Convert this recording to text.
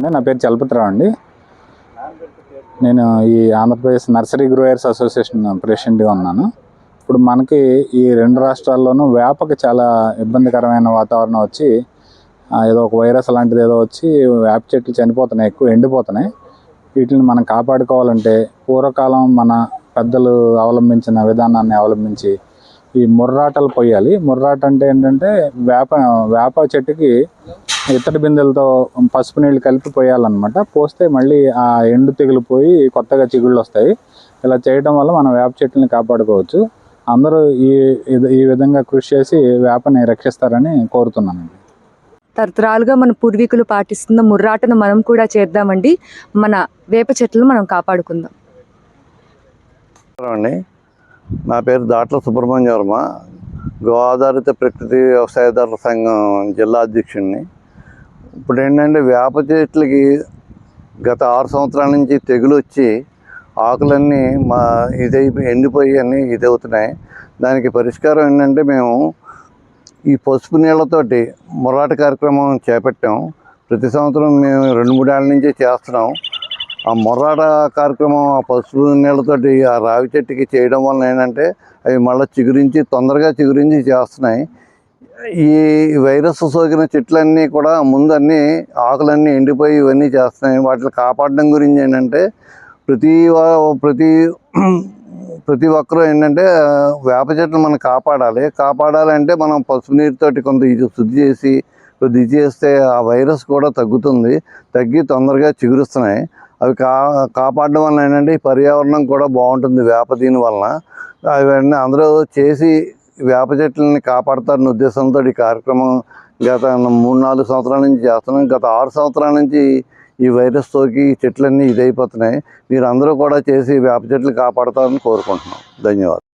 నా పేరు చలపతిరావు అండి. నేను ఈ ఆంధ్రప్రదేశ్ నర్సరీ గ్రోయర్స్ అసోసియేషన్ ప్రెసిడెంట్గా ఉన్నాను. ఇప్పుడు మనకి ఈ రెండు రాష్ట్రాల్లోనూ వేపకి చాలా ఇబ్బందికరమైన వాతావరణం వచ్చి ఏదో ఒక వైరస్ లాంటిది ఏదో వచ్చి వేప చెట్లు చనిపోతున్నాయి, ఎక్కువ ఎండిపోతున్నాయి. వీటిని మనం కాపాడుకోవాలంటే పూర్వకాలం మన పెద్దలు అవలంబించిన విధానాన్ని అవలంబించి ఈ ముర్రాటలు పోయాలి. ముర్రాట అంటే ఏంటంటే వేప చెట్టుకి ఇత్తడి బిందెలతో పసుపు నీళ్ళు కలిపి పోయాలన్నమాట. పోస్తే మళ్ళీ ఆ ఎండు తెగులు పోయి కొత్తగా చిగుళ్ళు వస్తాయి. ఇలా చేయడం వల్ల మనం వేప చెట్లని కాపాడుకోవచ్చు. అందరూ ఈ విధంగా కృషి చేసి వేపని రక్షిస్తారని కోరుతున్నానండి. తరతరాలుగా మన పూర్వీకులు పాటిస్తున్న ముర్రాటను మనం కూడా చేద్దామండి. మన వేప చెట్లను మనం కాపాడుకుందాం. నా పేరు దాట్ల సుబ్రహ్మణ్య వర్మ, గో ఆధారిత ప్రకృతి వ్యవసాయదారుల సంఘం జిల్లా అధ్యక్షుడిని. ఇప్పుడు ఏంటంటే వేప చెట్లకి గత 6 సంవత్సరాల నుంచి తెగులు వచ్చి ఆకులన్నీ ఎండిపోయి అన్నీ ఇదవుతున్నాయి. దానికి పరిష్కారం ఏంటంటే మేము ఈ పసుపు నీళ్ళతోటి ముర్రాట కార్యక్రమం చేపట్టాం. ప్రతి సంవత్సరం మేము 2-3 ఏళ్ళ నుంచి చేస్తున్నాం. ఆ ముర్రాట కార్యక్రమం ఆ పసుపు నీళ్ళతోటి ఆ రావి చెట్టుకి చేయడం వల్ల ఏంటంటే అవి మళ్ళీ తొందరగా చిగురించి చేస్తున్నాయి. ఈ వైరస్ సోకిన చెట్లన్నీ కూడా ముందు అన్నీ ఆకులన్నీ ఎండిపోయి ఇవన్నీ చేస్తున్నాయి. వాటిని కాపాడడం గురించి ఏంటంటే ప్రతి ఒక్కరూ ఏంటంటే వేప చెట్లు మనం కాపాడాలంటే మనం పసుపు నీరుతోటి కొంత శుద్ధి చేసి కొద్ది చేస్తే ఆ వైరస్ కూడా తగ్గి తొందరగా చిగురుస్తున్నాయి. అవి కాపాడడం వల్ల ఏంటంటే ఈ పర్యావరణం కూడా బాగుంటుంది వేప దీని వలన. అవన్నీ అందరూ చేసి వేప చెట్లని కాపాడతారనే ఉద్దేశంతో ఈ కార్యక్రమం గత 3-4 సంవత్సరాల నుంచి చేస్తున్నాం. గత 6 సంవత్సరాల నుంచి ఈ వైరస్ సోకి చెట్లన్నీ ఇదైపోతున్నాయి. మీరు అందరూ కూడా చేసి వేప చెట్లు కాపాడతారని కోరుకుంటున్నాం. ధన్యవాదాలు.